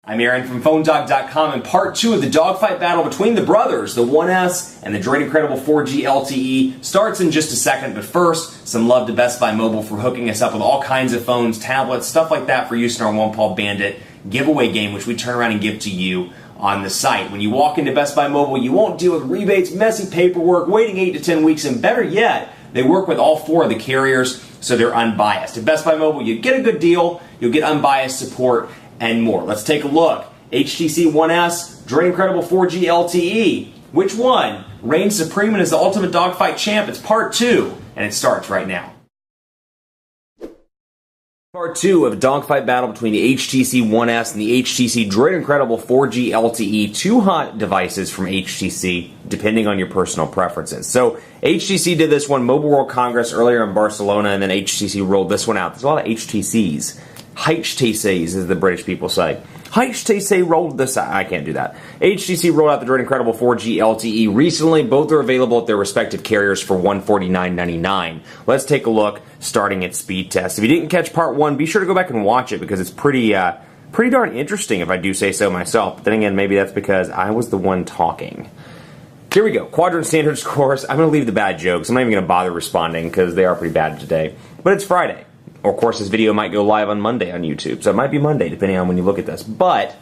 I'm Aaron from PhoneDog.com, and part 2 of the dogfight battle between the brothers, the 1S and the DROID Incredible 4G LTE, starts in just a second. But first, some love to Best Buy Mobile for hooking us up with all kinds of phones, tablets, stuff like that for use in our One Paw Bandit giveaway game, which we turn around and give to you on the site. When you walk into Best Buy Mobile, you won't deal with rebates, messy paperwork, waiting 8 to 10 weeks, and better yet, they work with all 4 of the carriers, so they're unbiased. At Best Buy Mobile, you get a good deal, you'll get unbiased support, and more. Let's take a look. HTC 1S, DROID Incredible 4G LTE. Which one reigns supreme and is the ultimate dogfight champ? It's part 2, and it starts right now. Part 2 of a dogfight battle between the HTC 1S and the HTC DROID Incredible 4G LTE. 2 hot devices from HTC, depending on your personal preferences. So HTC did this one, Mobile World Congress, earlier in Barcelona, and then HTC rolled this one out. There's a lot of HTCs. HTCs, as the British people say. HTC rolled this out. I can't do that. HTC rolled out the DROID Incredible 4G LTE recently. Both are available at their respective carriers for $149.99. Let's take a look, starting at speed test. If you didn't catch part 1, be sure to go back and watch it because it's pretty darn interesting, if I do say so myself. But then again, maybe that's because I was the one talking. Here we go. Quadrant standard scores. I'm going to leave the bad jokes. I'm not even going to bother responding because they are pretty bad today. But it's Friday. Or, of course, this video might go live on Monday on YouTube, so it might be Monday, depending on when you look at this. But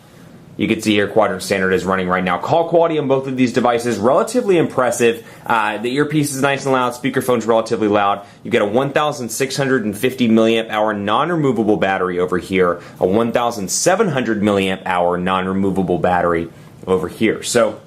you can see here Quadrant Standard is running right now. Call quality on both of these devices, relatively impressive. The earpiece is nice and loud. Speakerphone's relatively loud. You get a 1,650 milliamp hour non-removable battery over here, a 1,700 milliamp hour non-removable battery over here. So,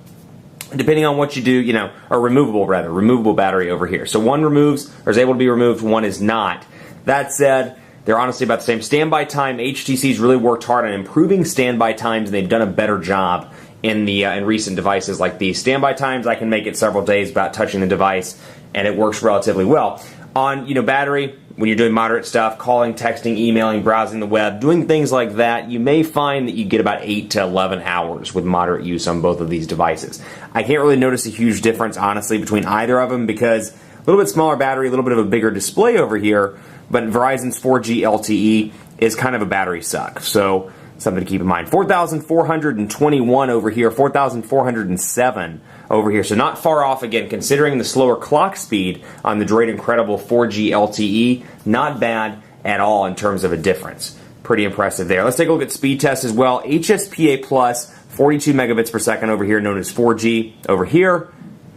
depending on what you do, or removable battery over here. So one removes, or is able to be removed, one is not. That said, they're honestly about the same. Standby time, HTC's really worked hard on improving standby times, and they've done a better job in recent devices like these. Standby times, I can make it several days without touching the device, and it works relatively well. On battery, when you're doing moderate stuff, calling, texting, emailing, browsing the web, doing things like that, you may find that you get about 8 to 11 hours with moderate use on both of these devices. I can't really notice a huge difference, honestly, between either of them because a little bit smaller battery, a little bit of a bigger display over here, but Verizon's 4G LTE is kind of a battery suck, so something to keep in mind. 4,421 over here, 4,407 over here, so not far off again, considering the slower clock speed on the DROID Incredible 4G LTE. Not bad at all in terms of a difference. Pretty impressive there. Let's take a look at speed test as well. HSPA plus, 42 megabits per second over here, known as 4G over here.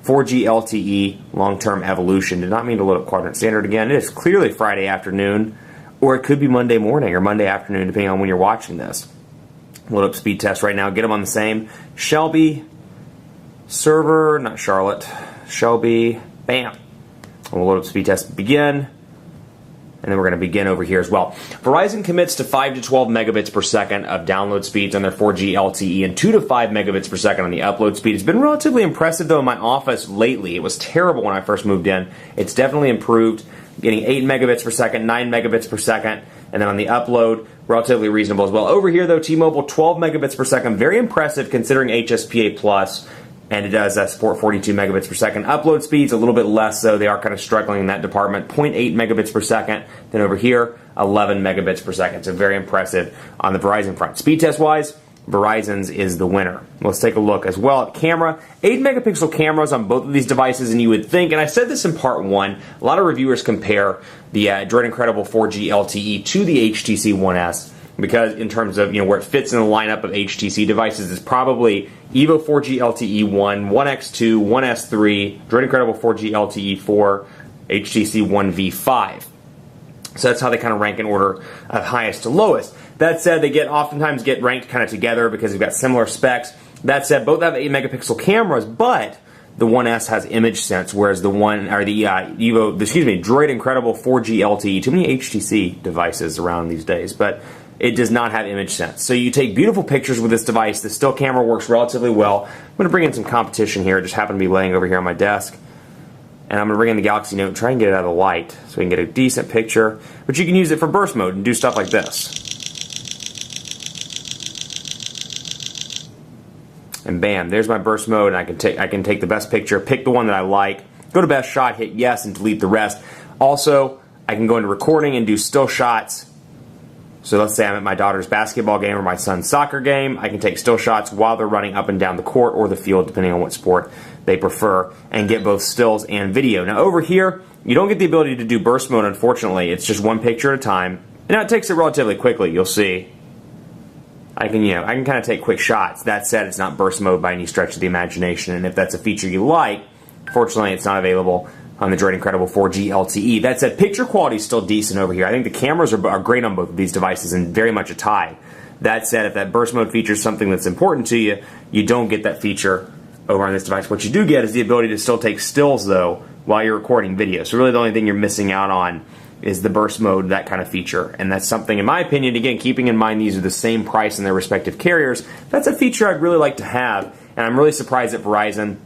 4G LTE, long-term evolution. Did not mean to load up Quadrant Standard again. It is clearly Friday afternoon, or it could be Monday morning or Monday afternoon, depending on when you're watching this. Load up speed test right now. Get them on the same. Shelby, server, not Charlotte. Shelby, bam. We'll load up speed test, begin. And then we're going to begin over here as well. Verizon commits to 5 to 12 megabits per second of download speeds on their 4G LTE and 2 to 5 megabits per second on the upload speed. It's been relatively impressive, though, in my office lately. It was terrible when I first moved in. It's definitely improved, getting 8 megabits per second, 9 megabits per second, and then on the upload, relatively reasonable as well. Over here, though, T-Mobile, 12 megabits per second. Very impressive considering HSPA+. And it does support 42 megabits per second. Upload speeds a little bit less, so they are kind of struggling in that department. 0.8 megabits per second. Then over here, 11 megabits per second. So very impressive on the Verizon front. Speed test wise, Verizon's is the winner. Let's take a look as well at camera. 8 megapixel cameras on both of these devices, and you would think, and I said this in part 1, a lot of reviewers compare the DROID Incredible 4G LTE to the HTC 1S. Because in terms of where it fits in the lineup of HTC devices, it's probably Evo 4G LTE 1, 1X2, 1S3, DROID Incredible 4G LTE 4, HTC 1V5. So that's how they kind of rank in order of highest to lowest. That said, they oftentimes get ranked kind of together because they've got similar specs. That said, both have 8 megapixel cameras, but the 1S has image sense, whereas the DROID Incredible 4G LTE, too many HTC devices around these days, but it does not have image sense. So you take beautiful pictures with this device. The still camera works relatively well. I'm going to bring in some competition here. It just happened to be laying over here on my desk. And I'm going to bring in the Galaxy Note and try and get it out of the light so we can get a decent picture. But you can use it for burst mode and do stuff like this. And bam, there's my burst mode, and I can take the best picture, pick the one that I like, go to best shot, hit yes, and delete the rest. Also, I can go into recording and do still shots. So let's say I'm at my daughter's basketball game or my son's soccer game. I can take still shots while they're running up and down the court or the field, depending on what sport they prefer, and get both stills and video. Now over here, you don't get the ability to do burst mode, unfortunately. It's just one picture at a time. And now it takes it relatively quickly, you'll see. I can kind of take quick shots. That said, it's not burst mode by any stretch of the imagination, and if that's a feature you like, fortunately it's not available on the Droid Incredible 4G LTE. That said, picture quality is still decent over here. I think the cameras are great on both of these devices and very much a tie. That said, if that burst mode feature is something that's important to you, you don't get that feature over on this device. What you do get is the ability to still take stills, though, while you're recording video. So really the only thing you're missing out on is the burst mode, that kind of feature. And that's something, in my opinion, again, keeping in mind these are the same price in their respective carriers, that's a feature I'd really like to have. And I'm really surprised that Verizon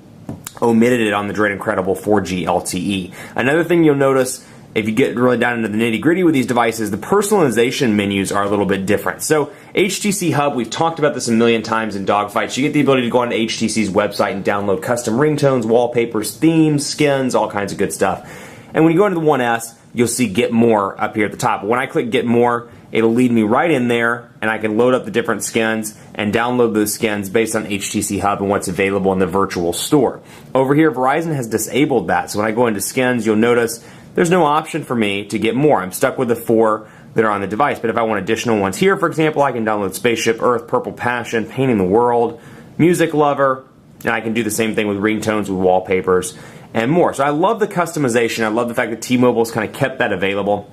omitted it on the Droid Incredible 4G LTE. Another thing you'll notice, if you get really down into the nitty-gritty with these devices, the personalization menus are a little bit different. So HTC Hub, we've talked about this a million times in Dogfight. You get the ability to go onto HTC's website and download custom ringtones, wallpapers, themes, skins, all kinds of good stuff. And when you go into the 1S, you'll see Get More up here at the top. When I click Get More, it'll lead me right in there, and I can load up the different skins and download those skins based on HTC Hub and what's available in the virtual store. Over here, Verizon has disabled that. So when I go into skins, you'll notice there's no option for me to get more. I'm stuck with the 4 that are on the device. But if I want additional ones here, for example, I can download Spaceship Earth, Purple Passion, Painting the World, Music Lover, and I can do the same thing with ringtones, with wallpapers, and more. So I love the customization. I love the fact that T-Mobile's kind of kept that available.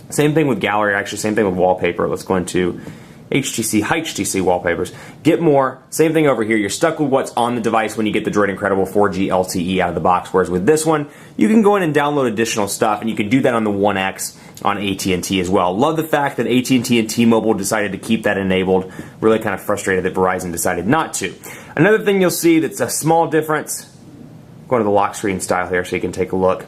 Same thing with gallery, actually, same thing with wallpaper. Let's go into HTC wallpapers. Get More, same thing over here. You're stuck with what's on the device when you get the Droid Incredible 4G LTE out of the box, whereas with this one, you can go in and download additional stuff, and you can do that on the 1X on AT&T as well. Love the fact that AT&T and T-Mobile decided to keep that enabled. Really kind of frustrated that Verizon decided not to. Another thing you'll see that's a small difference, go to the lock screen style here so you can take a look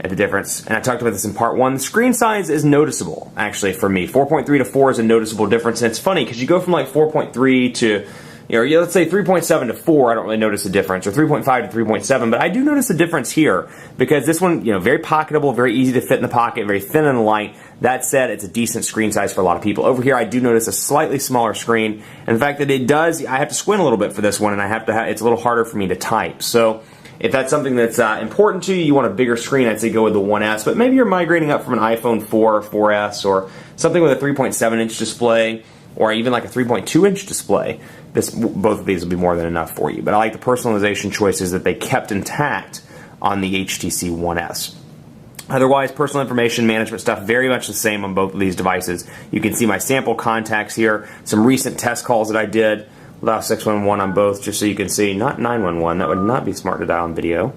at the difference. And I talked about this in part 1. The screen size is noticeable, actually, for me. 4.3 to 4 is a noticeable difference. And it's funny because you go from like 4.3 to, let's say 3.7 to 4, I don't really notice a difference, or 3.5 to 3.7, but I do notice a difference here because this one, very pocketable, very easy to fit in the pocket, very thin and light. That said, it's a decent screen size for a lot of people. Over here, I do notice a slightly smaller screen. And the fact that it does, I have to squint a little bit for this one, and it's a little harder for me to type. So if that's something that's important to you, you want a bigger screen, I'd say go with the 1S. But maybe you're migrating up from an iPhone 4 or 4S or something with a 3.7-inch display or even like a 3.2-inch display. Both of these will be more than enough for you. But I like the personalization choices that they kept intact on the HTC 1S. Otherwise, personal information management stuff, very much the same on both of these devices. You can see my sample contacts here, some recent test calls that I did. Dial 611 on both, just so you can see, not 911, that would not be smart to dial on video.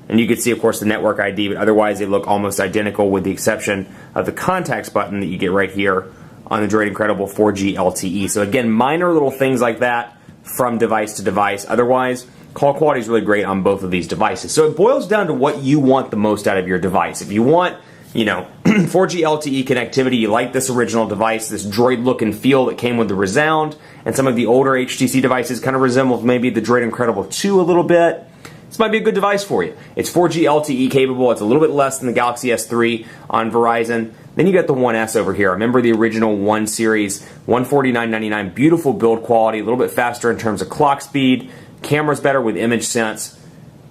And you can see, of course, the network ID, but otherwise they look almost identical with the exception of the contacts button that you get right here on the Droid Incredible 4G LTE. So again, minor little things like that from device to device. Otherwise, call quality is really great on both of these devices. So it boils down to what you want the most out of your device. If you want 4G LTE connectivity, you like this original device, this Droid look and feel that came with the Resound, and some of the older HTC devices kind of resemble maybe the Droid Incredible 2 a little bit, this might be a good device for you. It's 4G LTE capable, it's a little bit less than the Galaxy S3 on Verizon. Then you got the 1S over here. Remember the original 1 series, $149.99, beautiful build quality, a little bit faster in terms of clock speed, camera's better with image sense,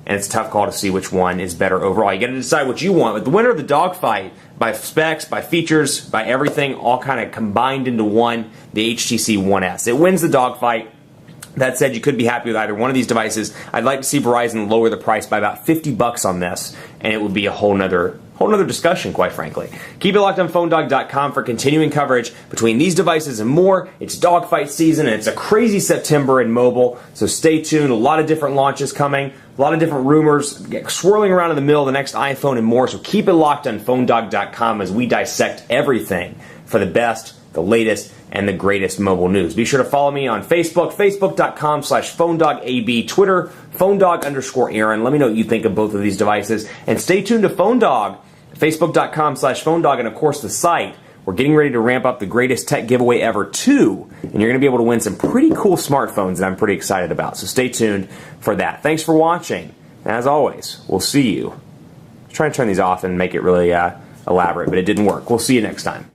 and it's a tough call to see which one is better overall. You got to decide what you want. But the winner of the Dogfight, by specs, by features, by everything, all kind of combined into one, the HTC 1S. It wins the Dogfight. That said, you could be happy with either one of these devices. I'd like to see Verizon lower the price by about $50 on this, and it would be a whole nother discussion, quite frankly. Keep it locked on PhoneDog.com for continuing coverage between these devices and more. It's Dogfight season, and it's a crazy September in mobile, so stay tuned. A lot of different launches coming, a lot of different rumors swirling around in the middle of the next iPhone and more, so keep it locked on PhoneDog.com as we dissect everything for the best, the latest, and the greatest mobile news. Be sure to follow me on Facebook, Facebook.com/PhoneDogAB, Twitter, PhoneDog_Aaron. Let me know what you think of both of these devices. And stay tuned to PhoneDog, Facebook.com/PhoneDog, and of course the site. We're getting ready to ramp up the greatest tech giveaway ever 2, and you're going to be able to win some pretty cool smartphones that I'm pretty excited about. So stay tuned for that. Thanks for watching. And as always, we'll see you. Try and turn these off and make it really elaborate, but it didn't work. We'll see you next time.